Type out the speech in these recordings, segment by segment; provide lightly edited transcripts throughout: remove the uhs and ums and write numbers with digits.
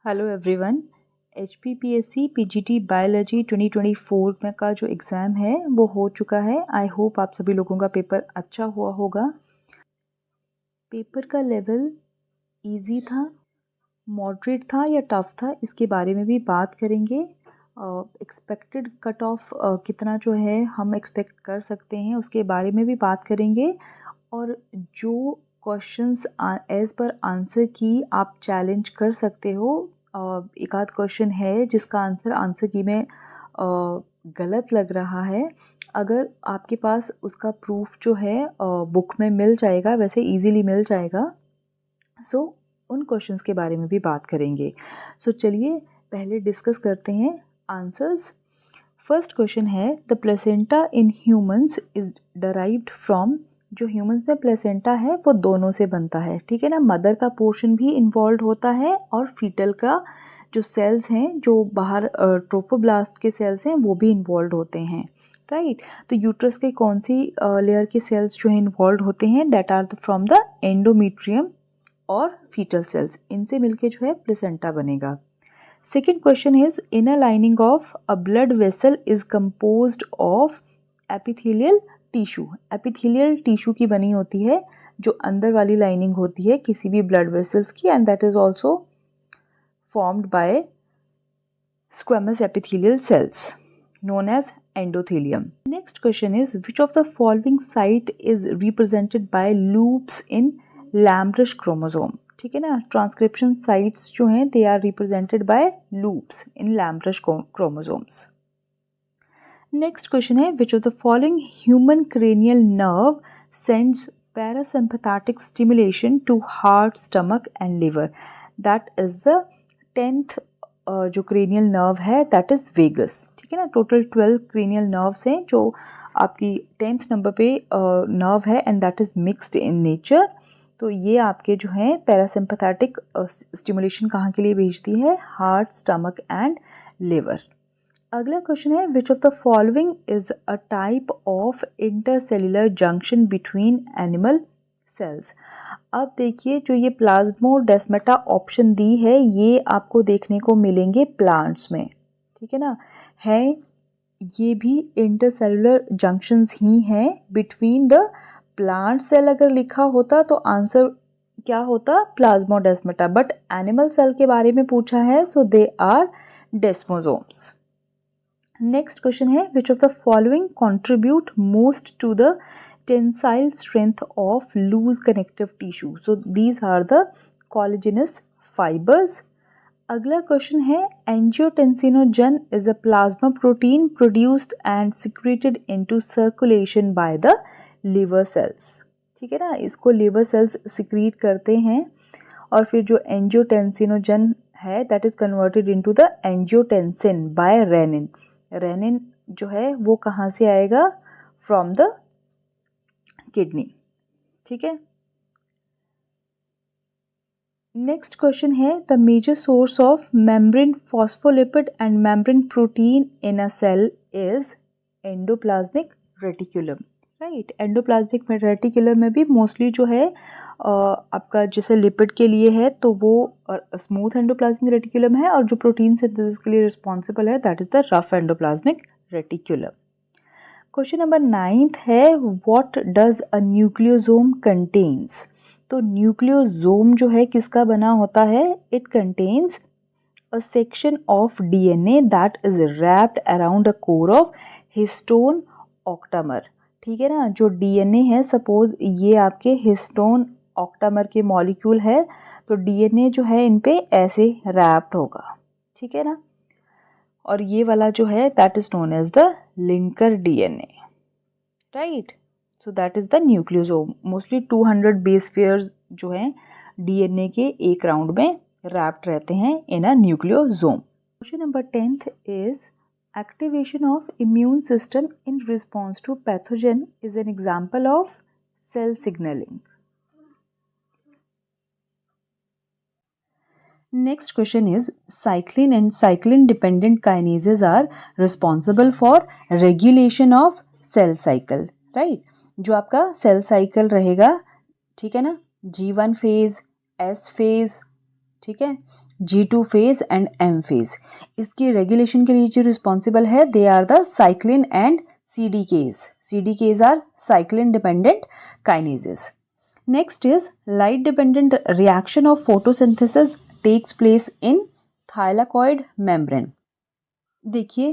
Hello everyone. HPPSC PGT biology 2024 में का जो एग्ज़ाम है वो हो चुका है। आई होप आप सभी लोगों का पेपर अच्छा हुआ होगा। पेपर का लेवल इजी था, मॉडरेट था या टफ़ था, इसके बारे में भी बात करेंगे। एक्सपेक्टेड कट ऑफ कितना जो है हम एक्सपेक्ट कर सकते हैं उसके बारे में भी बात करेंगे। और जो क्वेश्चंस एज पर आंसर की आप चैलेंज कर सकते हो। एक आध क्वेश्चन है जिसका आंसर की में गलत लग रहा है, अगर आपके पास उसका प्रूफ जो है बुक में मिल जाएगा, वैसे इजीली मिल जाएगा। सो उन क्वेश्चंस के बारे में भी बात करेंगे। सो चलिए पहले डिस्कस करते हैं आंसर्स। फर्स्ट क्वेश्चन है, the placenta in humans is derived from. जो ह्यूमंस में प्लेसेंटा है वो दोनों से बनता है, ठीक है ना। मदर का पोर्शन भी इन्वॉल्व होता है और फीटल का जो सेल्स हैं, जो बाहर ट्रोफोब्लास्ट के सेल्स हैं, वो भी इन्वॉल्व होते हैं, राइट। तो यूट्रस के कौन सी लेयर के सेल्स जो है इन्वॉल्व होते हैं, that are from the endometrium और फीटल सेल्स, इनसे मिलके जो है प्लेसेंटा बनेगा। Second question is, inner lining of a blood vessel is composed of epithelial tissue. Epithelial tissue की बनी होती है जो अंदर वाली लाइनिंग होती है किसी भी blood vessels की, and that is also formed by squamous epithelial cells known as endothelium. Next question is, which of the following site is represented by loops in Lambrish chromosome? ठीक है ना। ट्रांसक्रिप्शन साइट्स जो हैं they are represented by loops in lampbrush chromosomes. Next question है, which of the following human cranial nerve sends parasympathetic stimulation to heart, stomach and liver? That is the 10th जो cranial nerve है, that is vagus. ठीक है ना। Total 12 cranial nerves हैं जो आपकी 10th number पे नर्व है, and that is mixed in nature. तो ये आपके जो है पैरासिम्पैथेटिक स्टिमुलेशन कहाँ के लिए भेजती है? Heart, stomach and liver. अगला क्वेश्चन है, which of the following is a type of intercellular junction between animal cells? अब देखिए, जो ये प्लाज्मोडेस्माटा ऑप्शन दी है ये आपको देखने को मिलेंगे प्लांट्स में, ठीक है ना। है ये भी इंटरसेल्युलर जंक्शंस ही हैं बिटवीन द प्लांट सेल। अगर लिखा होता तो आंसर क्या होता? प्लाज्मोडेस्माटा, बट एनिमल सेल के बारे में पूछा है, so they are desmosomes. Next question है, which of the following contribute most to the tensile strength of loose connective tissue? So these are the collagenous fibres. अगला question है, angiotensinogen is a plasma protein produced and secreted into circulation by the liver cells. ठीक है ना, इसको liver cells secrete करते हैं और फिर जो एंजियोटेंसिनोजन है that is converted into the angiotensin by renin. Renin जो है वो कहाँ से आएगा? From the kidney. ठीक है। नेक्स्ट क्वेश्चन है, the major source of membrane phospholipid and membrane protein in a cell is endoplasmic reticulum, right. Endoplasmic reticulum में भी मोस्टली जो है आपका जैसे लिपिड के लिए है तो वो स्मूथ एंडोप्लाज्मिक रेटिकुलम है, और जो प्रोटीन सिंथेसिस के लिए रिस्पॉन्सिबल है that is the rough endoplasmic reticulum. Question number 9th है, what does a nucleosome contains? तो न्यूक्लियोसोम जो है किसका बना होता है? It contains a section of DNA that is wrapped around a core of histone octamer. ठीक है ना। जो डीएनए है, सपोज ये आपके हिस्टोन ऑक्टामर के मॉलिक्यूल है, तो डीएनए जो है इन पे ऐसे रैप्ड होगा, ठीक है ना। और ये वाला जो है that is known as the linker DNA, right. So that is the nucleosome. Mostly 200 base pairs जो हैं डीएनए के एक राउंड में रैप्ड रहते हैं in a nucleosome. Question number 10th is, activation of immune system in response to pathogen is an example of cell signaling. Next question is, cyclin and cyclin dependent kinases are responsible for regulation of cell cycle, right? जो आपका cell cycle रहेगा, ठीक है ना, G1 phase, S phase, ठीक है, G2 phase and M phase. इसकी regulation के लिए जो रिस्पॉन्सिबल है they are the cyclin and CDKs. CDKs are cyclin dependent kinases. Next is light dependent reaction of photosynthesis takes place in thylakoid membrane. देखिए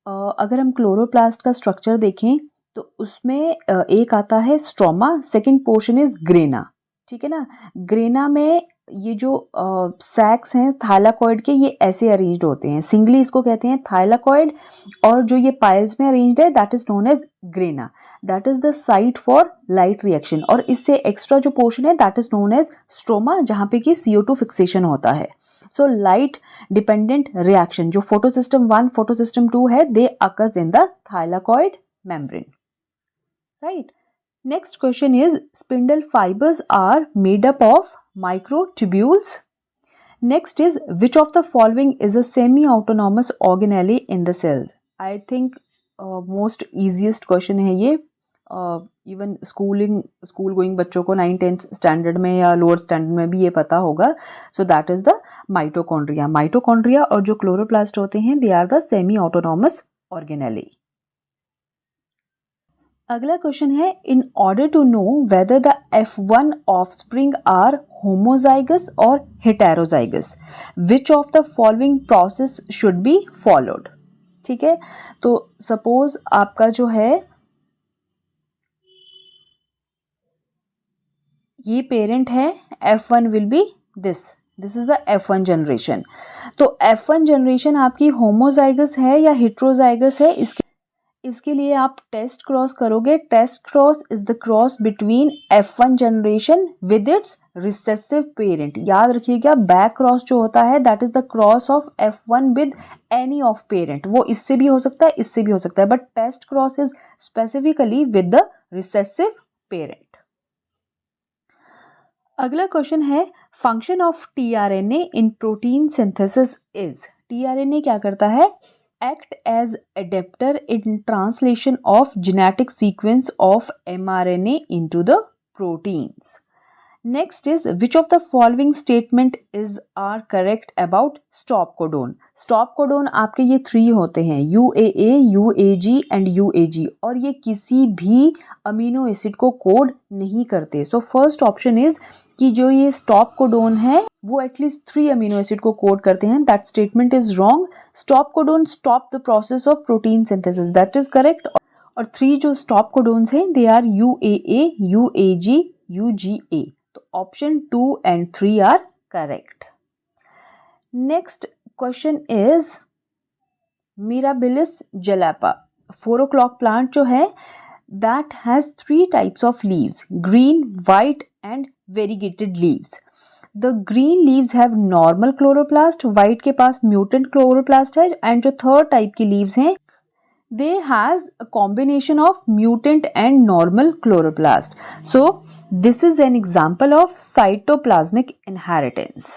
अगर हम क्लोरोप्लास्ट का structure देखें तो उसमें एक आता है stroma, second portion is grana, ठीक है ना। ग्रेना में ये जो सैक्स हैं थाइलाकॉइड के, ये ऐसे अरेंज्ड होते हैं, सिंगली इसको कहते हैं थाइलाकॉइड, और जो ये पाइल्स में अरेंज्ड है that is known as grana, that is the site for light reaction. और इससे एक्स्ट्रा जो पोर्शन है that is known as stroma, जहाँ पे कि CO2 फिक्सेशन होता है। सो लाइट डिपेंडेंट रिएक्शन जो फोटोसिस्टम 1 फोटोसिस्टम 2 है they occur in the thylakoid membrane, right. Next question is spindle fibers are made up of microtubules. Next is which of the following is a semi-autonomous organelle in the cells? I think most easiest question है ये, even school going बच्चों को 9-10 standard में या lower standard में भी ये पता होगा। So that is the mitochondria. Mitochondria और जो क्लोरोप्लास्ट होते हैं they are the semi autonomous organelle. अगला क्वेश्चन है in order to know whether the F1 offspring are homozygous और heterozygous which of the following process should be followed. ठीक है, तो सपोज आपका जो है ये पेरेंट है, F1 will be this is the F1 generation. तो F1 जनरेशन आपकी होमोजाइगस है या हेटेरोजाइगस है, इसके लिए आप टेस्ट क्रॉस करोगे। Test cross is the cross between F1 generation with its recessive parent. याद रखिएगा बैक क्रॉस जो होता है that is the cross of F1 with any of parent. वो इससे भी हो सकता है, इससे भी हो सकता है, but test cross is specifically with the recessive parent. अगला क्वेश्चन है function of tRNA in protein synthesis is. tRNA क्या करता है? Act as adapter in translation of genetic sequence of mRNA into the proteins. Next is which of the following statement are correct about stop codon? Stop codon आपके ये 3 होते हैं UAA, UAG and UAG, और ये किसी भी amino acid को code नहीं करते। सो फर्स्ट ऑप्शन इज कि जो ये स्टॉप कोडोन है वो एटलीस्ट 3 अमीनो एसिड को कोड करते हैं। That statement is wrong. Stop codon stop the process of protein synthesis, that is correct. और 3 जो स्टॉप कोडोन्स हैं they are UAA, UAG, UGA। तो option 2 and 3 are correct. Next question is mirabilis jalapa 4 o'clock plant जो है that has 3 types of leaves, green, white and variegated leaves. The green leaves have normal chloroplast, white के पास mutant chloroplast है, and जो third type की leaves हैं they has a combination of mutant and normal chloroplast. So this is an example of cytoplasmic inheritance.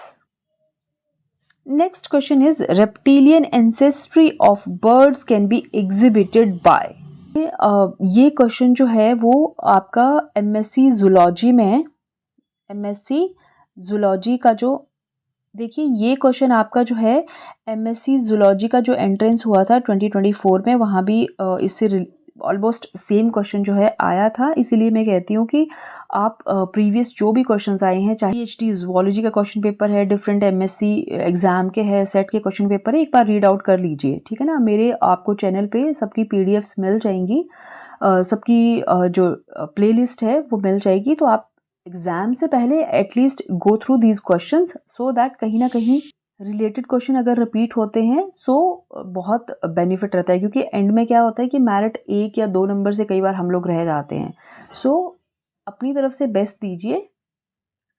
Next question is reptilian ancestry of birds can be exhibited by. ये question जो है वो आपका MSc zoology में, MSc zoology का जो देखिए ये क्वेश्चन आपका जो है MSc जूलॉजी का जो एंट्रेंस हुआ था 2024 में, वहाँ भी इससे ऑलमोस्ट सेम क्वेश्चन जो है आया था। इसीलिए मैं कहती हूँ कि आप प्रीवियस जो भी क्वेश्चंस आए हैं, चाहे PhD जूलॉजी का क्वेश्चन पेपर है, डिफरेंट MSc एग्जाम के है, सेट के क्वेश्चन पेपर है, एक बार रीड आउट कर लीजिए, ठीक है ना। मेरे आपको चैनल पे सबकी PDFs मिल जाएंगी, सबकी जो प्लेलिस्ट है वो मिल जाएगी। तो आप एग्जाम से पहले at least go through these questions so that कहीं ना कहीं रिलेटेड क्वेश्चन अगर रिपीट होते हैं सो बहुत बेनिफिट रहता है, क्योंकि एंड में क्या होता है कि मेरिट 1 या 2 नंबर से कई बार हम लोग रह जाते हैं। सो अपनी तरफ से बेस्ट दीजिए,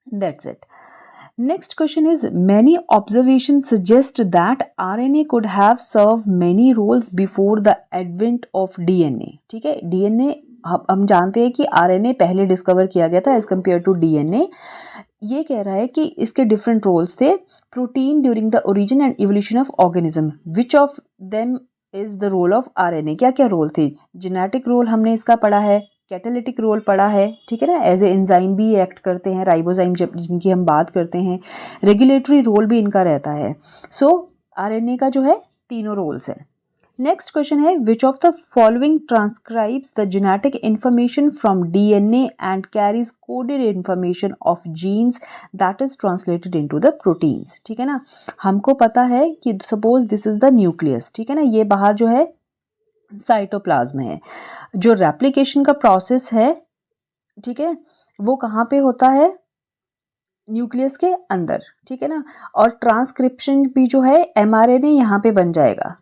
that's it. Next question is many observation suggest that RNA could have serve many roles before the advent of DNA। ठीक है, DNA हम जानते हैं कि RNA पहले डिस्कवर किया गया था एज कम्पेयर टू DNA। ये कह रहा है कि इसके डिफरेंट रोल्स थे। Protein during the origin and evolution of organism, which of them is the role of RNA? क्या क्या रोल थे? जेनेटिक रोल हमने इसका पढ़ा है, कैटालिटिक रोल पढ़ा है, ठीक है ना, एज ए एंजाइम भी एक्ट करते हैं, राइबोजाइम जब जिनकी हम बात करते हैं, रेगुलेटरी रोल भी इनका रहता है। सो आरएनए का जो है तीनों रोल्स हैं। नेक्स्ट क्वेश्चन है which of the following transcribes the genetic information from DNA and carries coded information of genes that is translated into the proteins. ठीक है ना, हमको पता है कि suppose this is the nucleus, ठीक है ना, ये बाहर जो है साइटोप्लाज्म है, जो रेप्लिकेशन का प्रोसेस है, ठीक है, वो कहाँ पे होता है, न्यूक्लियस के अंदर, ठीक है ना, और ट्रांसक्रिप्शन भी जो है एमआरएनए यहाँ पे बन जाएगा।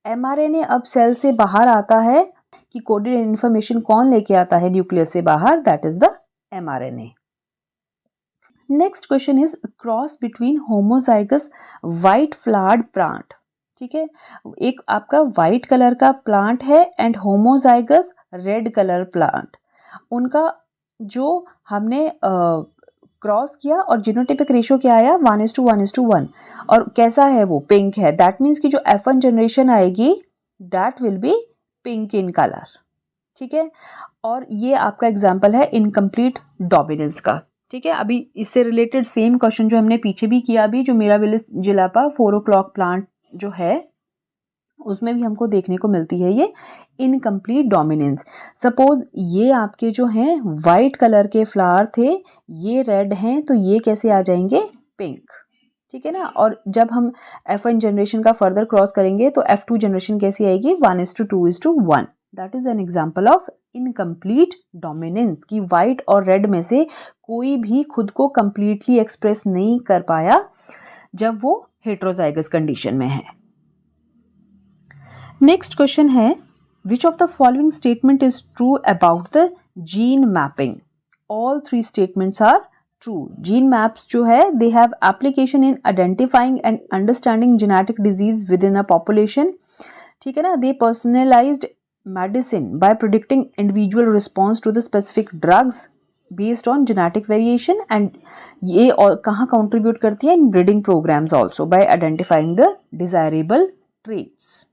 एमआरएनए अब सेल से बाहर आता है कि कोडेड इन्फॉर्मेशन कौन लेके आता है न्यूक्लियस से बाहर, that is the mRNA. Next question is cross between homozygous white flowered plant, ठीक है, एक आपका व्हाइट कलर का प्लांट है and homozygous red colour plant, उनका जो हमने क्रॉस किया और जीनोटाइपिक रेशियो क्या आया 1:1:1, और कैसा है वो, पिंक है, दैट मीन्स कि जो F1 जनरेशन आएगी that will be pink in colour, ठीक है। और ये आपका एग्जांपल है इनकम्प्लीट डोमिनेंस का, ठीक है। अभी इससे रिलेटेड सेम क्वेश्चन जो हमने पीछे भी किया, अभी जो मिराबिलिस जिलापा 4 o'clock प्लांट जो है उसमें भी हमको देखने को मिलती है ये इनकम्प्लीट डोमिनेंस। सपोज ये आपके जो हैं वाइट कलर के फ्लावर थे, ये रेड हैं, तो ये कैसे आ जाएंगे, पिंक, ठीक है ना। और जब हम F1 जनरेशन का फर्दर क्रॉस करेंगे तो F2 जनरेशन कैसी आएगी 1:2:1, that is an example of incomplete dominance, कि वाइट और रेड में से कोई भी खुद को कंप्लीटली एक्सप्रेस नहीं कर पाया जब वो हेटेरोजाइगस कंडीशन में है। नेक्स्ट क्वेश्चन है which of the following statement is true about the gene mapping. All 3 statements are true. Gene maps जो है they have application in identifying and understanding genetic disease within a population, ठीक है ना। They personalized medicine by predicting individual response to the specific drugs based on genetic variation, and ये और कहाँ contribute करती है, in breeding programs also by identifying the desirable traits.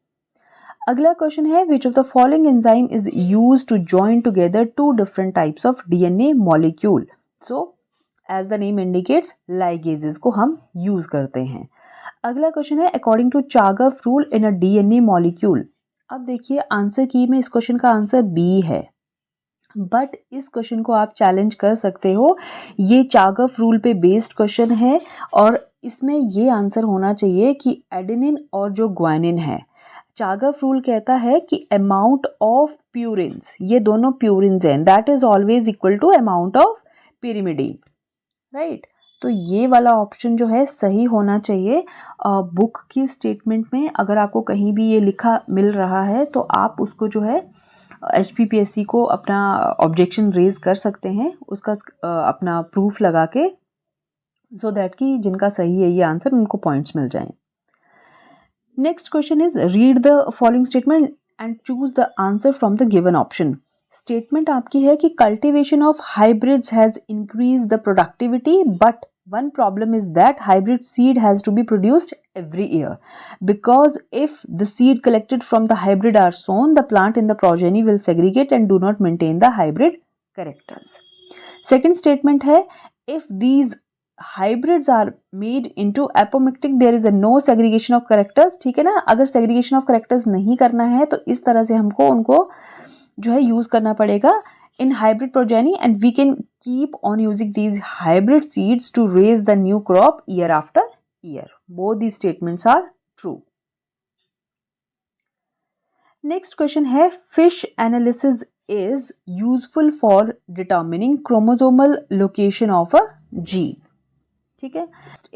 अगला question है which of the following enzyme is used to join together 2 different types of DNA molecule. So as the name indicates ligases को हम use करते हैं। अगला question है according to Chargaff rule in a DNA molecule. अब देखिए answer key में इस क्वेश्चन का आंसर बी है, बट इस क्वेश्चन को आप चैलेंज कर सकते हो, ये चागफ रूल पे बेस्ड क्वेश्चन है और इसमें ये आंसर होना चाहिए कि एडेनिन और जो ग्वानिन है, चागफ रूल कहता है कि अमाउंट ऑफ प्यूरिन्स, ये दोनों प्यूरिन्स हैं, that is always equal to amount of pyrimidine, right. तो ये वाला ऑप्शन जो है सही होना चाहिए। बुक की स्टेटमेंट में अगर आपको कहीं भी ये लिखा मिल रहा है तो आप उसको जो है HPPSC को अपना ऑब्जेक्शन रेज कर सकते हैं, उसका अपना प्रूफ लगा के, सो दैट कि जिनका सही है ये आंसर उनको पॉइंट्स मिल जाएं। Next question is read the following statement and choose the answer from the given option. Statement आपकी है कि cultivation of hybrids has increase the productivity, but one problem is that hybrid seed has to be produced every year, because if the seed collected from the hybrid are sown, the plant in the progeny will segregate and do not maintain the hybrid characters. Second statement है if these hybrids are made into apomictic there is a no segregation of characters, ठीक है ना। अगर segregation of characters नहीं करना है तो इस तरह से हमको उनको जो है यूज करना पड़ेगा in hybrid progeny, and we can keep on using these hybrid seeds to raise the new crop year after year. Both these statements are true. Next question है fish analysis is useful for determining chromosomal location of a gene, ठीक है।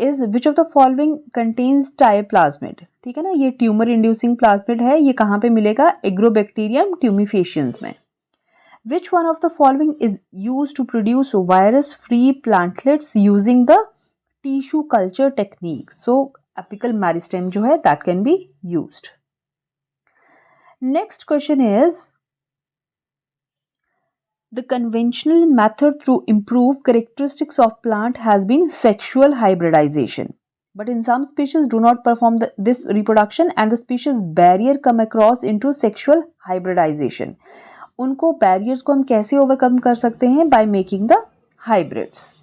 is which of the following contains thioplasmid, ठीक है ना, ये tumour inducing plasmid है, ये कहाँ पे मिलेगा, एग्रोबैक्टीरियम ट्यूमिफेशियंस में। Which one of the following is used to produce virus-free plantlets using the tissue culture technique? So, apical meristem जो है that can be used. Next question is the conventional method to improve characteristics of plant has been sexual hybridization, but in some species do not perform this reproduction and the species barrier come across into sexual hybridization. उनको barriers को हम कैसे overcome कर सकते हैं? By making the hybrids.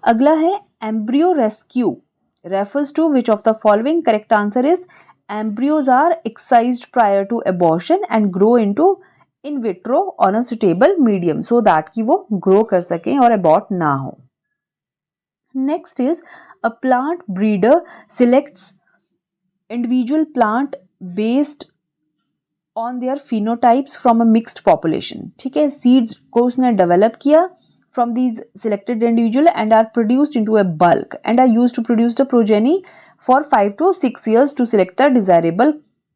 अगला है embryo rescue refers to which of the following? Correct answer is embryos are excised prior to abortion and grow into in vitro on a suitable medium so that कि वो grow कर सकें और abort ना हो। Next is a plant breeder selects individual plant based on their phenotypes from a mixed population। ठीक है, seeds को उसने develop किया from these selected individual and are produced into a bulk and are used to produce the progeny for 5 to 6 years to select the desirable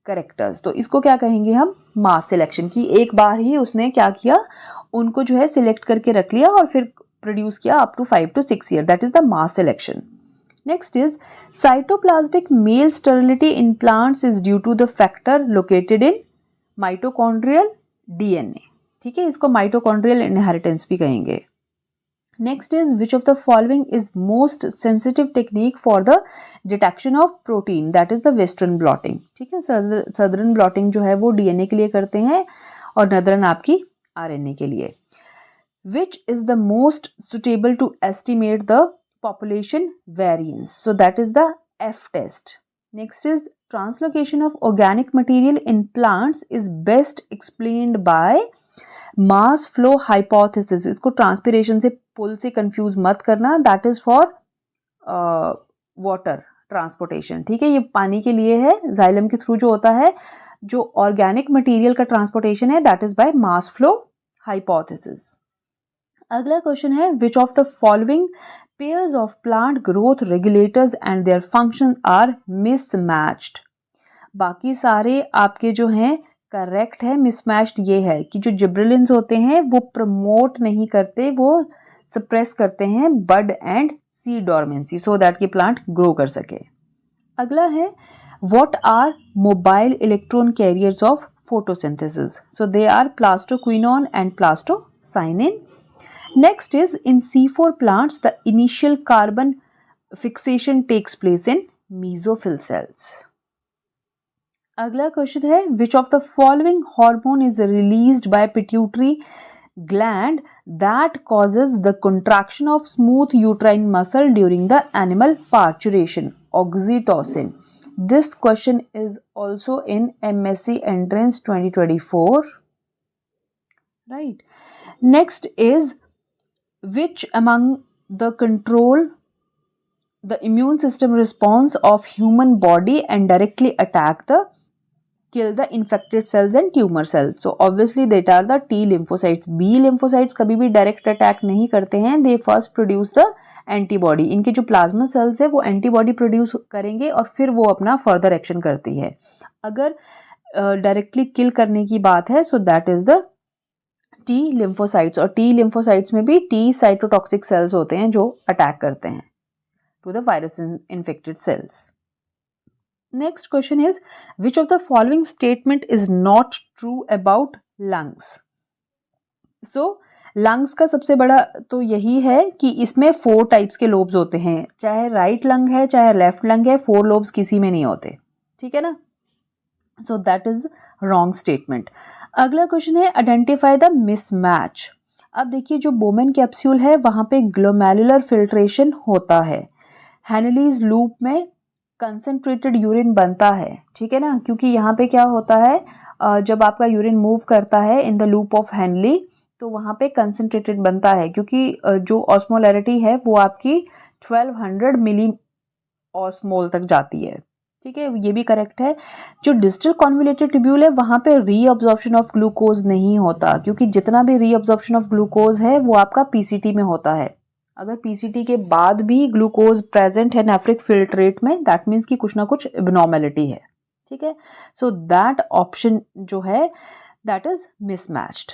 characters। तो इसको क्या कहेंगे हम? मास सिलेक्शन की। एक बार ही उसने क्या किया, उनको जो है सिलेक्ट करके रख लिया और फिर प्रोड्यूस किया up to 5 to 6 years, that is the mass selection. Next is cytoplasmic male sterility in plants is due to the factor located in mitochondrial DNA. ठीक है, इसको माइटोकॉन्ड्रियल इनहेरिटेंस भी कहेंगे। Next is which of the following is most sensitive technique for the detection of protein? That is the western blotting। ठीक है, southern blotting जो है वो DNA के लिए करते हैं और northern आपकी RNA के लिए। Which is the most suitable to estimate the population variance? So that is the F test। Next is translocation of organic material in plants is best explained by mass flow hypothesis. इसको transpiration से पुल से confuse मत करना, that is for water transportation. ठीक है, ये पानी के लिए है, जाइलम के थ्रू जो होता है। जो ऑर्गेनिक मटेरियल का ट्रांसपोर्टेशन है that is by mass flow hypothesis. अगला क्वेश्चन है which of the following pairs of plant growth regulators and their function are mismatched? बाकी सारे आपके जो हैं करेक्ट है, मिसमैच्ड ये है कि जो जिब्रेलिन्स होते हैं वो प्रमोट नहीं करते, वो सप्रेस करते हैं bud and seed dormancy so that कि प्लांट ग्रो कर सके। अगला है what are mobile electron carriers of photosynthesis? So they are plastoquinone and plastocyanin. Next is in C4 plants the initial carbon fixation takes place in mesophyll cells. अगला question है which of the following hormone is released by pituitary gland that causes the contraction of smooth uterine muscle during the animal parturition? Oxytocin. This question is also in MSc entrance 2024, right. Next is which among the control the immune system response of human body and directly kill the infected cells and tumor cells? So obviously that are the T lymphocytes। B lymphocytes कभी भी direct attack नहीं करते हैं, they first produce the antibody। इनके जो plasma cells है वो antibody produce करेंगे और फिर वो अपना फर्दर एक्शन करती है। अगर डायरेक्टली किल करने की बात है सो that is the T lymphocytes, और T lymphocytes में भी T साइटोटॉक्सिक सेल्स होते हैं जो अटैक करते हैं to the virus infected cells। Next question is which of the following statement is not true about lungs? So lungs का सबसे बड़ा तो यही है कि इसमें 4 टाइप्स के लोब्स होते हैं, चाहे राइट लंग है चाहे लेफ्ट लंग है, 4 लोब्स किसी में नहीं होते। ठीक है ना, सो दैट इज रॉन्ग स्टेटमेंट। अगला क्वेश्चन है आइडेंटिफाई द मिसमैच। अब देखिए जो बोमेन कैप्सूल है वहां पे ग्लोमेरुलर फिल्ट्रेशन होता है, हैनलीज लूप में कंसंट्रेटेड यूरिन बनता है। ठीक है ना, क्योंकि यहाँ पे क्या होता है जब आपका यूरिन मूव करता है in the loop of Henle तो वहाँ पे कंसंट्रेटेड बनता है, क्योंकि जो ऑस्मोलैरिटी है वो आपकी 1200 मिली ऑस्मोल तक जाती है। ठीक है, ये भी करेक्ट है। जो डिस्टल कॉन्वोल्यूटेड ट्यूब्यूल है वहाँ पे रीअब्जॉर्प्शन ऑफ ग्लूकोज नहीं होता, क्योंकि जितना भी रीअब्जॉर्प्शन ऑफ ग्लूकोज है वो आपका पीसीटी में होता है। अगर पीसीटी के बाद भी ग्लूकोज प्रेजेंट है नेफ्रिक फिल्ट्रेट में, दैट मीन्स कि कुछ ना कुछ एबनॉर्मेलिटी है। ठीक है, सो दैट ऑप्शन जो है दैट इज मिसमैच्ड।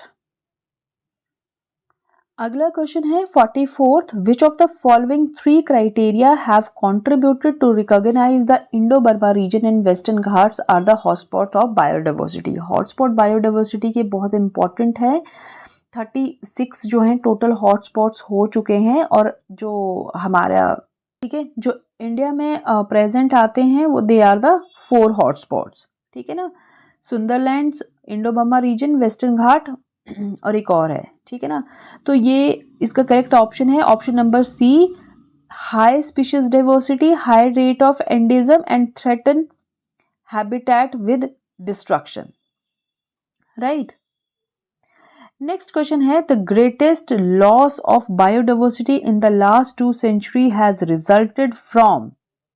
अगला क्वेश्चन है 44th which of the following 3 criteria have contributed to recognise the Indo Burma region in western Ghats are the hotspot of biodiversity? Hotspot biodiversity के बहुत इंपॉर्टेंट है। 36 जो हैं टोटल हॉटस्पॉट्स हो चुके हैं, और जो हमारा ठीक है जो इंडिया में प्रेजेंट आते हैं वो दे आर द 4 हॉटस्पॉट्स। ठीक है ना, सुंदरलैंड्स, इंडो बर्मा रीजन, वेस्टर्न घाट और एक और है, ठीक है ना। तो ये इसका करेक्ट ऑप्शन है option number C, high species diversity, high rate of endemism and threaten habitat with destruction, right. Next question है the greatest loss of biodiversity in the last 2 century has resulted from,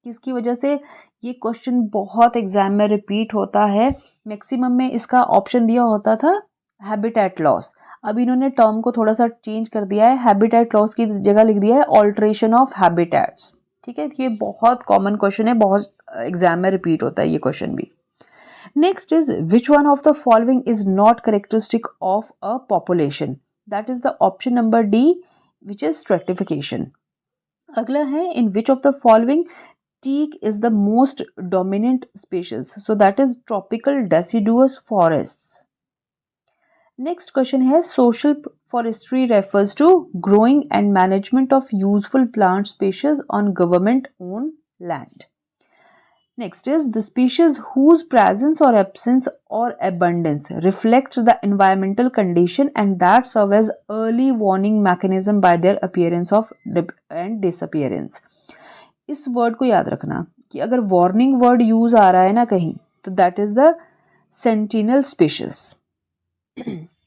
किसकी वजह से। ये question बहुत exam में repeat होता है, maximum में इसका ऑप्शन दिया होता था हैबिटेट लॉस। अब इन्होंने टर्म को थोड़ा सा चेंज कर दिया है, हैबिटेट लॉस की जगह लिख दिया है ऑल्ट्रेशन ऑफ हैबिटेट्स, ठीक है। ये बहुत कॉमन क्वेश्चन है, बहुत एग्जाम में रिपीट होता है ये क्वेश्चन भी। Next is which one of the following is not characteristic of a population? That is the option number D, which is stratification. अगला है in which of the following teak is the most dominant species? So that is tropical deciduous forests. Next question है social forestry refers to growing and management of useful plant species on government owned land. Next is the species whose presence or absence or abundance reflects the environmental condition and that serve as early warning mechanism by their appearance of and disappearance. इस word को याद रखना कि अगर warning word use आ रहा है ना कहीं तो that is the sentinel species,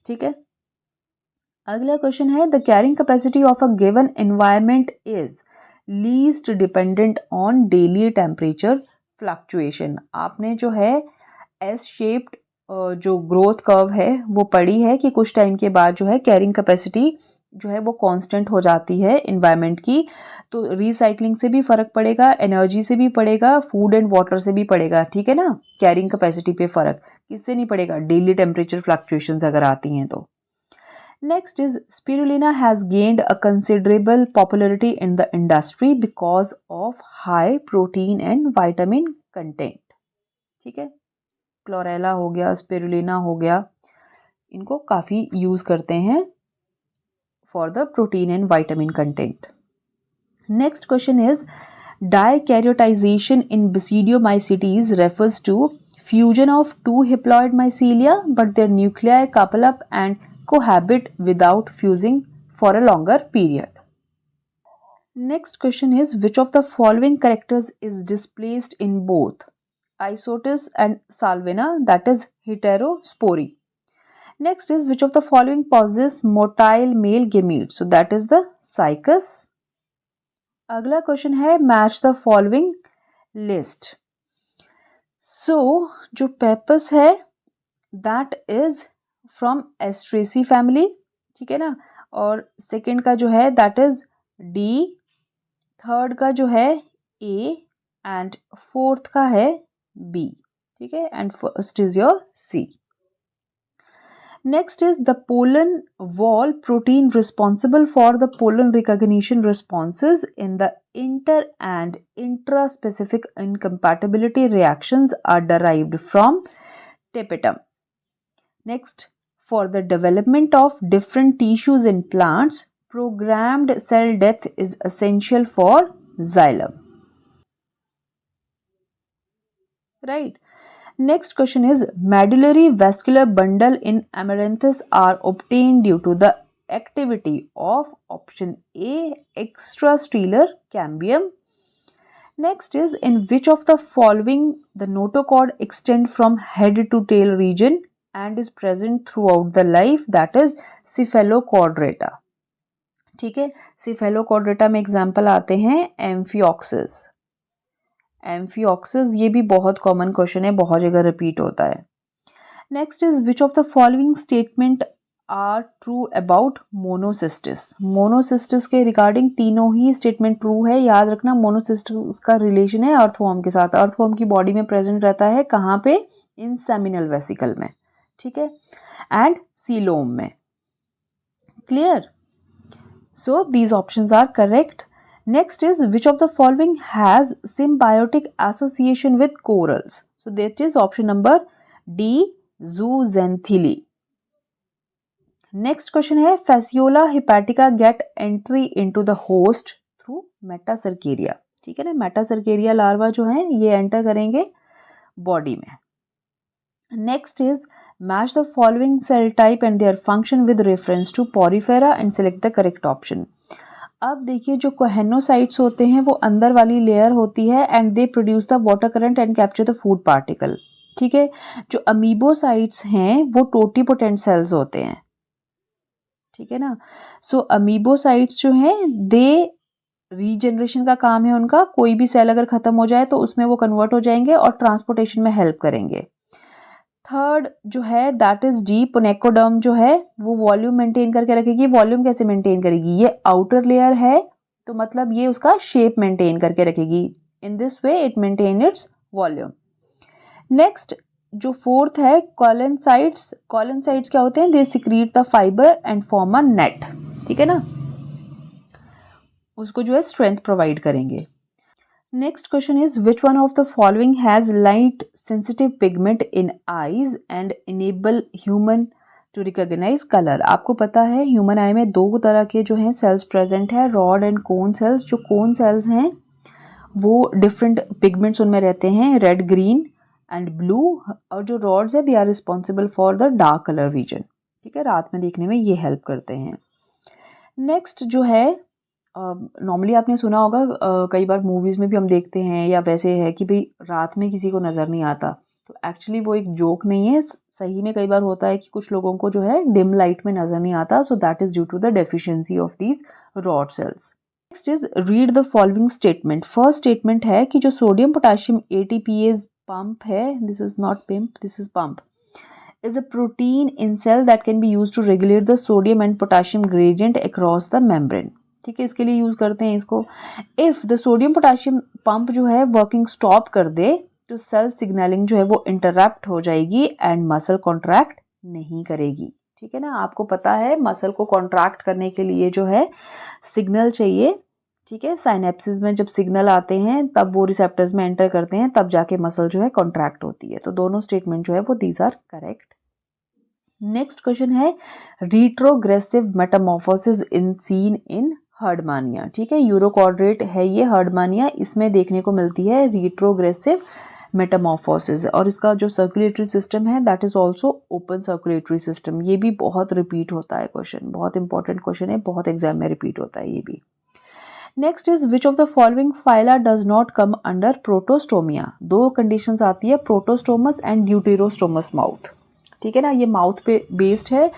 ठीक है। अगला क्वेश्चन है the carrying capacity of a given environment is least dependent on daily temperature fluctuation. आपने जो है एस शेप्ड जो ग्रोथ कर्व है वो पढ़ी है कि कुछ टाइम के बाद जो है कैरिंग कैपेसिटी जो है वो कांस्टेंट हो जाती है एनवायरनमेंट की। तो रिसाइकलिंग से भी फ़र्क पड़ेगा, एनर्जी से भी पड़ेगा, फूड एंड वाटर से भी पड़ेगा, ठीक है ना। कैरिंग कैपेसिटी पे फ़र्क किससे नहीं पड़ेगा, डेली टेम्परेचर फ्लक्चुएशंस अगर आती हैं तो। Next is spirulina has gained a considerable popularity in the industry because of high protein and vitamin content, ठीक है। क्लोरेला हो गया, स्पिरुलिना हो गया, इनको काफ़ी यूज़ करते हैं for the protein and vitamin content. Next question is dikaryoticization in Basidiomycetes refers to fusion of two haploid mycelia but their nuclei couple up and cohabit without fusing for a longer period. Next question is which of the following characters is displaced in both Isotis and Salvina, that is heterospory. Next is which of the following possess motile male gametes, so that is the cycas. अगला question है match the following list. सो जो pappus है that is from एस्ट्रेसी family, ठीक है ना। और second का जो है दैट इज डी, थर्ड का जो है ए एंड फोर्थ का है बी, ठीक है। And first is your C. Next is the pollen wall protein responsible for the pollen recognition responses in the inter and intraspecific incompatibility reactions are derived from tapetum. Next, for the development of different tissues in plants, programmed cell death is essential for xylem. Right. Next question is medullary vascular bundle in Amaranthus are obtained due to the activity of option A extrastellar cambium. Next is in which of the following the notochord extend from head to tail region and is present throughout the life, that is cephalochordata, ठीक है। cephalochordata में example आते हैं amphioxus, amphioxus ये भी बहुत common question है, बहुत जगह रिपीट होता है। Next is which of the following statement are true about Monocystis. Monocystis के रिगार्डिंग तीनों ही स्टेटमेंट ट्रू है। याद रखना मोनोसिस्टिस का रिलेशन है अर्थवॉर्म के साथ। अर्थवॉर्म की बॉडी में प्रेजेंट रहता है कहाँ पे, इन सेमिनल वेसिकल में, ठीक है, एंड सीलोम में। Clear? So these options are correct. Next is which of the following has symbiotic association with corals? So that is option number D, zooxanthellae. Next question है Fasciola hepatica get entry into the host through metacercaria, ठीक है ना। metacercaria larva जो हैं ये enter करेंगे body में। Next is match the following cell type and their function with reference to Porifera and select the correct option. अब देखिए जो कोहेनोसाइट्स होते हैं वो अंदर वाली लेयर होती है and they produce the water current and capture the food particle. ठीक है, जो अमीबोसाइट्स हैं वो टोटीपोटेंट सेल्स होते हैं। ठीक है ना। सो अमीबोसाइट्स जो हैं दे रीजनरेशन का काम है उनका, कोई भी सेल अगर खत्म हो जाए तो उसमें वो कन्वर्ट हो जाएंगे और ट्रांसपोर्टेशन में हेल्प करेंगे। थर्ड जो है दैट इज डी पोनेकोडर्म जो है वो वॉल्यूम मेंटेन करके रखेगी। वॉल्यूम कैसे मेंटेन करेगी, ये आउटर लेयर है तो मतलब ये उसका शेप मेंटेन करके रखेगी। In this way it maintain its volume. Next जो फोर्थ है कॉलेनसाइट्स। कॉलेनसाइट्स क्या होते हैं, they secrete the fibre and form a net. ठीक है ना, उसको जो है स्ट्रेंथ प्रोवाइड करेंगे। Next question is which one of the following has light sensitive pigment in eyes and enable human to recognise colour. आपको पता है ह्यूमन आई में दो तरह के जो हैं सेल्स प्रेजेंट है, रॉड एंड कोन सेल्स। जो कोन सेल्स हैं वो डिफरेंट पिगमेंट्स उनमें रहते हैं, रेड, ग्रीन एंड ब्लू, और जो रॉड्स है they are responsible for the dark colour vision. ठीक है, रात में देखने में ये हेल्प करते हैं। नेक्स्ट जो है नॉर्मली आपने सुना होगा, कई बार मूवीज़ में भी हम देखते हैं या वैसे है कि भाई रात में किसी को नज़र नहीं आता, तो एक्चुअली वो एक जोक नहीं है, सही में कई बार होता है कि कुछ लोगों को जो है डिम लाइट में नज़र नहीं आता। So that is due to the deficiency of these rod cells. Next is read the following statement. First statement है कि जो सोडियम पोटेशियम एटीपीएज पंप है, this is not pimp, this is pump, is a protein in cell that can be used to regulate the sodium and potassium gradient across the membrane। ठीक है, इसके लिए use करते हैं इसको। If the sodium potassium pump जो है working stop कर दे तो सेल सिग्नलिंग जो है वो इंटरप्ट हो जाएगी एंड मसल कॉन्ट्रैक्ट नहीं करेगी। ठीक है ना, आपको पता है मसल को कॉन्ट्रैक्ट करने के लिए जो है सिग्नल चाहिए। ठीक है, साइनेप्सिस में जब सिग्नल आते हैं तब वो रिसेप्टर्स में एंटर करते हैं, तब जाके मसल जो है कॉन्ट्रैक्ट होती है। तो दोनों स्टेटमेंट जो है वो these are correct. Next question है retrogressive metamorphosis in seen in Herdmania. ठीक है, यूरोकॉर्डेट है ये हर्डमानिया, इसमें देखने को मिलती है रिट्रोग्रेसिव मेटामॉर्फोसिस। और इसका जो सर्कुलेटरी सिस्टम है that is also open circulatory system. ये भी बहुत रिपीट होता है क्वेश्चन, बहुत इंपॉर्टेंट क्वेश्चन है, बहुत एग्जाम में रिपीट होता है ये भी। Next is which of the following phyla does not come under Protostomia. दो कंडीशंस आती है, प्रोटोस्टोमस एंड ड्यूटेरोस्टोमस माउथ। ठीक है ना, ये माउथ पे बेस्ड है।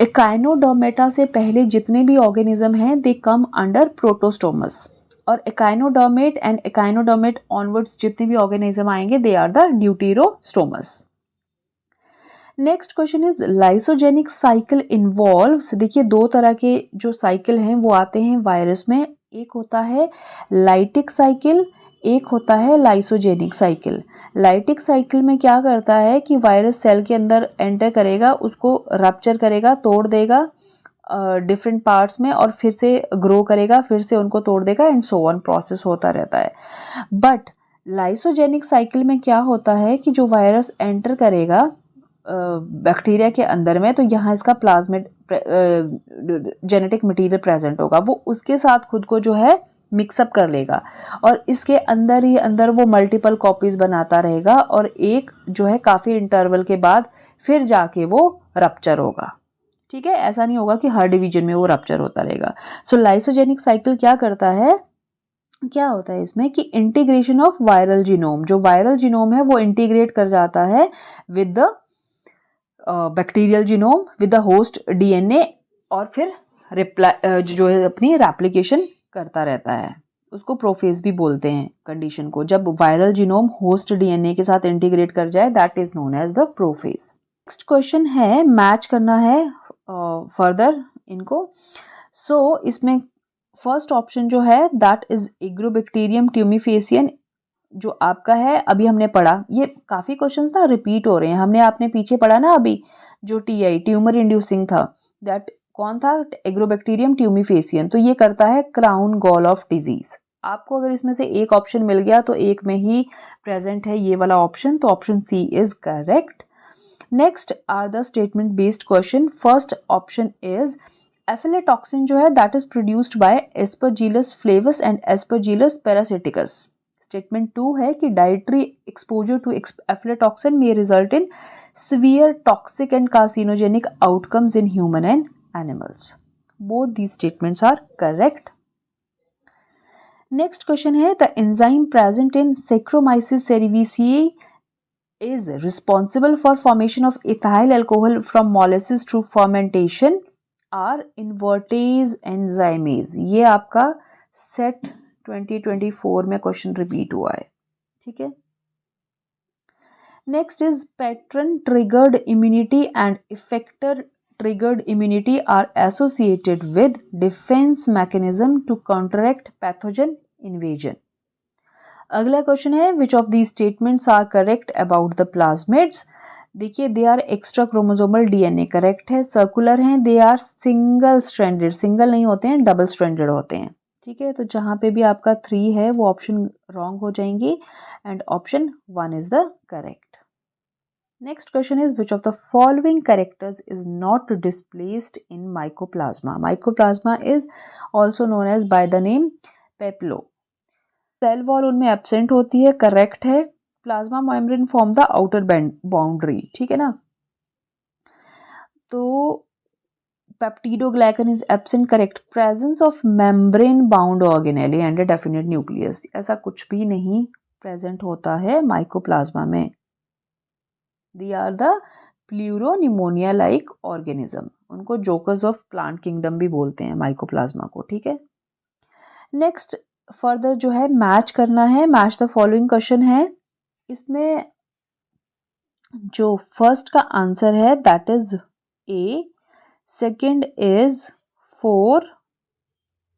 एकाइनोडर्मेटा से पहले जितने भी ऑर्गेनिज्म हैं दे कम अंडर प्रोटोस्टोमस, और एकाइनोडर्मेट एंड एकाइनोडर्मेट ऑनवर्ड्स जितने भी ऑर्गेनिज्म आएंगे they are the deuterostomes. Next question is lysogenic cycle involves. देखिए दो तरह के जो साइकिल हैं वो आते हैं वायरस में, एक होता है लाइटिक साइकिल, एक होता है लाइसोजेनिक साइकिल। लाइटिक साइकिल में क्या करता है कि वायरस सेल के अंदर एंटर करेगा, उसको रप्चर करेगा, तोड़ देगा डिफरेंट पार्ट्स में, और फिर से ग्रो करेगा, फिर से उनको तोड़ देगा एंड सो ऑन, प्रोसेस होता रहता है। बट लाइसोजेनिक साइकिल में क्या होता है कि जो वायरस एंटर करेगा बैक्टीरिया के अंदर में, तो यहाँ इसका प्लाज्मिड जेनेटिक मटेरियल प्रेजेंट होगा, वो उसके साथ खुद को जो है मिक्सअप कर लेगा और इसके अंदर ही अंदर वो मल्टीपल कॉपीज बनाता रहेगा, और एक जो है काफ़ी इंटरवल के बाद फिर जाके वो रप्चर होगा। ठीक है, ऐसा नहीं होगा कि हर डिवीजन में वो रप्चर होता रहेगा। सो लाइसोजेनिक साइकिल क्या करता है, क्या होता है इसमें कि इंटीग्रेशन ऑफ वायरल जीनोम, जो वायरल जीनोम है वो इंटीग्रेट कर जाता है with the bacterial genome with the host DNA, और फिर जो है अपनी रेप्लिकेशन करता रहता है। उसको प्रोफेज भी बोलते हैं कंडीशन को, जब वायरल जीनोम होस्ट डीएनए के साथ इंटीग्रेट कर जाए, that is known as the prophase. Next question है, मैच करना है फर्दर इनको। सो इसमें फर्स्ट ऑप्शन जो है दैट इज एग्रोबैक्टीरियम ट्यूमिफेसियन, जो आपका है अभी हमने पढ़ा, ये काफ़ी क्वेश्चंस ना रिपीट हो रहे हैं। हमने आपने पीछे पढ़ा ना अभी जो टीआई ट्यूमर इंड्यूसिंग था, दैट कौन था, एग्रोबैक्टीरियम ट्यूमिफेसियन। तो ये करता है क्राउन गॉल ऑफ डिजीज। आपको अगर इसमें से एक ऑप्शन मिल गया तो एक में ही प्रेजेंट है ये वाला ऑप्शन, तो option C is correct. Next are the statement based question. First option is aflatoxin जो है that is produced by Aspergillus flavus and Aspergillus parasiticus. Statement 2 है कि dietary exposure to aflatoxin may result in severe toxic and carcinogenic outcomes in human and animals. Both these statements are correct. Next question है, the enzyme present in Saccharomyces cerevisiae is responsible for formation of ethyl alcohol from molasses through fermentation are invertase enzymes. ये आपका set 2024 में question repeat हुआ है, ठीक है। Next is pattern triggered immunity and effector triggered immunity are associated with defense mechanism to counteract pathogen invasion. अगला question है, which of these statements are correct about the plasmids. देखिए, they are extra chromosomal DNA, correct है। Circular हैं, they are single stranded, single नहीं होते हैं, double stranded होते हैं, ठीक है। तो जहाँ पे भी आपका 3 है वो ऑप्शन रॉन्ग हो जाएंगी and option 1 is the correct. Next question is, which of the following characters is not displaced in mycoplasma. Mycoplasma is also known as by the name PPLO. Cell wall उनमें absent होती है, correct है। Plasma membrane form the outer boundary, ठीक है ना। तो peptidoglycan is absent, correct. Presence of membrane bound organelle and a definite nucleus, ऐसा कुछ भी नहीं प्रेजेंट होता है माइकोप्लाज्मा में। They are the pleuropneumonia like organism, उनको जोकर्स ऑफ प्लांट किंगडम भी बोलते हैं माइकोप्लाज्मा को, ठीक है। नेक्स्ट फर्दर जो है मैच करना है, मैच द फॉलोइंग क्वेश्चन है। इसमें जो फर्स्ट का आंसर है that is a, second is 4,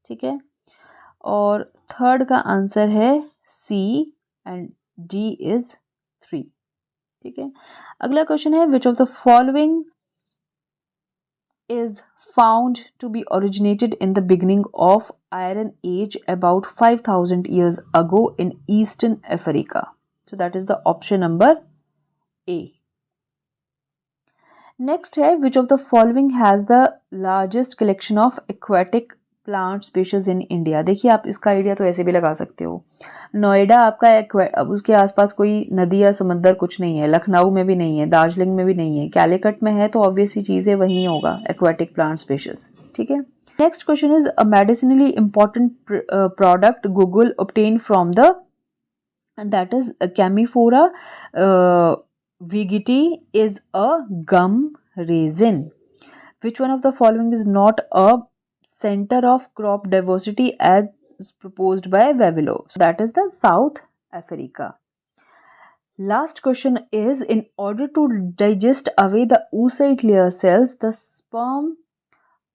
ठीक है, और थर्ड का आंसर है सी एंड डी इज 3, ठीक है। अगला क्वेश्चन है, which of the following is found to be originated in the beginning of Iron Age about 5000 years ago in Eastern Africa. So that is the option number A. Next है, which of the following has the largest collection of aquatic plant species in India। देखिए, आप इसका idea तो ऐसे भी लगा सकते हो। नोएडा आपका अब उसके आसपास कोई नदी या समंदर कुछ नहीं है, लखनऊ में भी नहीं है, दार्जिलिंग में भी नहीं है, कैलिकट में है, तो ऑब्वियसली चीज़ है वहीं होगा एक्वाटिक प्लांट स्पीशीज, ठीक है। Next question is, a medicinally important product Google obtained from the that is Camifora vigeti is a gum resin. Which one of the following is not a center of crop diversity as proposed by Wavilo? So that is the South Africa. Last question is, in order to digest away the oocyte layer cells, the sperm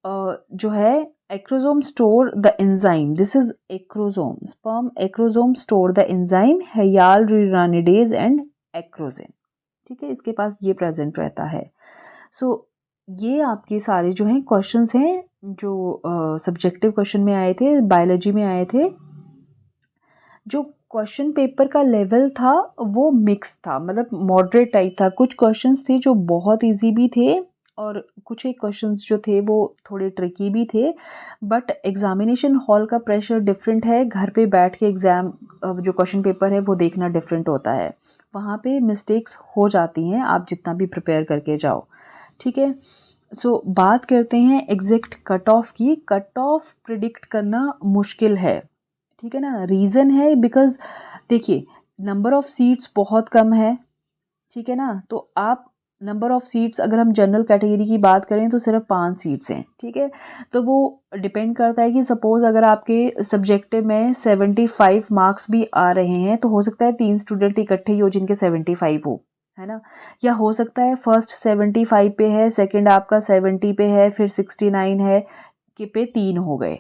जो है acrosome store the enzyme. This is acrosome. Sperm acrosome store the enzyme hyaluronidase and acrosin. ठीक है, इसके पास ये present रहता है। सो ये आपके सारे जो हैं क्वेश्चंस हैं जो सब्जेक्टिव क्वेश्चन में आए थे, बायोलॉजी में आए थे। जो क्वेश्चन पेपर का लेवल था वो मिक्स था, मतलब मॉडरेट टाइप था। कुछ क्वेश्चंस थे जो बहुत इजी भी थे और कुछ एक क्वेश्चंस जो थे वो थोड़े ट्रिकी भी थे, बट एग्जामिनेशन हॉल का प्रेशर डिफरेंट है। घर पे बैठ के एग्ज़ाम जो क्वेश्चन पेपर है वो देखना डिफरेंट होता है, वहाँ पे मिस्टेक्स हो जाती हैं आप जितना भी प्रिपेयर करके जाओ, ठीक है। सो बात करते हैं एग्जैक्ट कट ऑफ की। कट ऑफ प्रिडिक्ट करना मुश्किल है, ठीक है ना। रीज़न है बिकॉज देखिए, नंबर ऑफ़ सीट्स बहुत कम है, ठीक है ना। तो आप नंबर ऑफ़ सीट्स अगर हम जनरल कैटेगरी की बात करें तो सिर्फ 5 सीट्स हैं, ठीक है। तो वो डिपेंड करता है कि सपोज़ अगर आपके सब्जेक्टिव में 75 मार्क्स भी आ रहे हैं तो हो सकता है 3 स्टूडेंट इकट्ठे ही हो जिनके 75 हो, है ना। या हो सकता है फर्स्ट 75 पे है, सेकंड आपका 70 पे है, फिर 69 है कि पे 3 हो गए,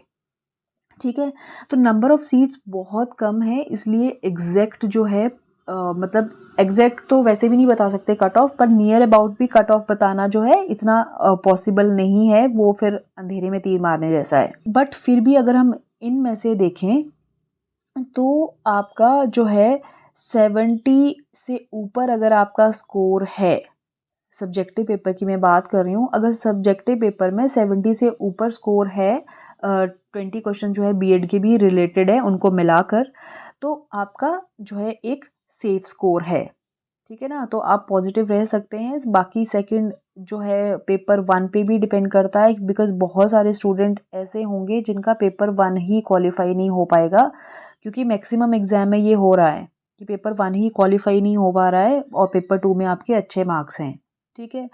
ठीक है। तो नंबर ऑफ़ सीट्स बहुत कम है, इसलिए एग्जैक्ट जो है मतलब एग्जैक्ट तो वैसे भी नहीं बता सकते कट ऑफ, पर नियर अबाउट भी कट ऑफ बताना जो है इतना पॉसिबल नहीं है, वो फिर अंधेरे में तीर मारने जैसा है। बट फिर भी अगर हम इनमें से देखें तो आपका जो है 70 से ऊपर अगर आपका स्कोर है, सब्जेक्टिव पेपर की मैं बात कर रही हूँ, अगर सब्जेक्टिव पेपर में 70 से ऊपर स्कोर है, 20 क्वेश्चन जो है बीएड के भी रिलेटेड है उनको मिलाकर, तो आपका जो है एक सेफ स्कोर है, ठीक है ना। तो आप पॉजिटिव रह सकते हैं। बाकी सेकंड जो है पेपर 1 पे भी डिपेंड करता है, बिकॉज़ बहुत सारे स्टूडेंट ऐसे होंगे जिनका पेपर 1 ही क्वालिफाई नहीं हो पाएगा, क्योंकि मैक्सिमम एग्ज़ाम में ये हो रहा है कि पेपर 1 ही क्वालिफाई नहीं हो पा रहा है और पेपर 2 में आपके अच्छे मार्क्स हैं, ठीक है।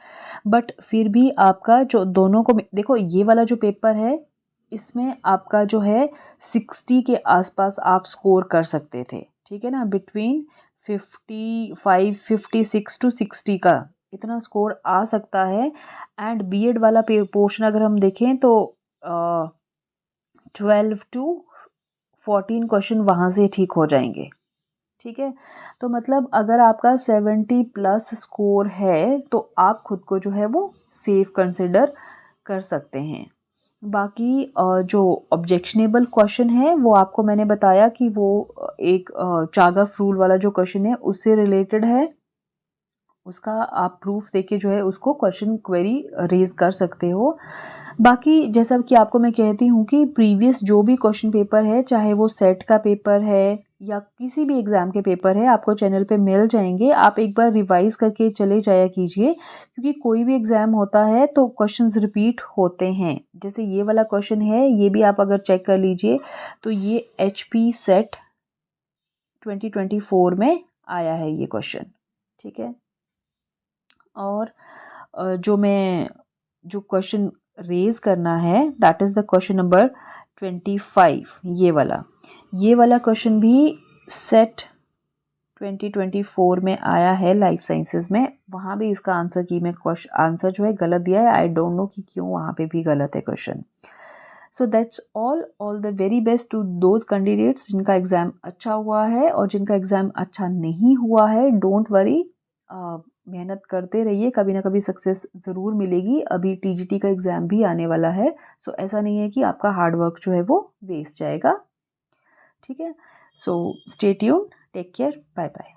बट फिर भी आपका जो दोनों को देखो, ये वाला जो पेपर है इसमें आपका जो है 60 के आसपास आप स्कोर कर सकते थे, ठीक है ना। बिटवीन 55 56 टू 60 का इतना स्कोर आ सकता है। एंड बीएड वाला पोर्शन अगर हम देखें तो 12 टू 14 क्वेश्चन वहाँ से ठीक हो जाएंगे, ठीक है। तो मतलब अगर आपका 70 प्लस स्कोर है तो आप खुद को जो है वो सेफ कंसिडर कर सकते हैं। बाकी जो ऑब्जेक्शनेबल क्वेश्चन है वो आपको मैंने बताया कि वो एक चागाफ रूल वाला जो क्वेश्चन है उससे रिलेटेड है। उसका आप प्रूफ देके जो है उसको क्वेश्चन क्वेरी रेज कर सकते हो। बाकी जैसा कि आपको मैं कहती हूँ कि प्रीवियस जो भी क्वेश्चन पेपर है, चाहे वो सेट का पेपर है या किसी भी एग्ज़ाम के पेपर है, आपको चैनल पे मिल जाएंगे। आप एक बार रिवाइज़ करके चले जाया कीजिए, क्योंकि कोई भी एग्ज़ाम होता है तो क्वेश्चंस रिपीट होते हैं। जैसे ये वाला क्वेश्चन है, ये भी आप अगर चेक कर लीजिए तो ये HP सेट 2024 में आया है ये क्वेश्चन, ठीक है। और जो क्वेश्चन रेज करना है that is the question number 25। ये वाला क्वेश्चन भी सेट 2024 में आया है लाइफ साइंसेस में। वहाँ भी इसका आंसर की मैं आंसर जो है गलत दिया है। आई डोंट नो कि क्यों वहाँ पे भी गलत है question. So that's all the very best to those candidates जिनका एग्ज़ाम अच्छा हुआ है, और जिनका एग्ज़ाम अच्छा नहीं हुआ है डोंट वरी, मेहनत करते रहिए, कभी ना कभी सक्सेस ज़रूर मिलेगी। अभी टीजीटी का एग्ज़ाम भी आने वाला है, सो ऐसा नहीं है कि आपका हार्ड वर्क जो है वो वेस्ट जाएगा, ठीक है। So stay tuned, take care, bye bye.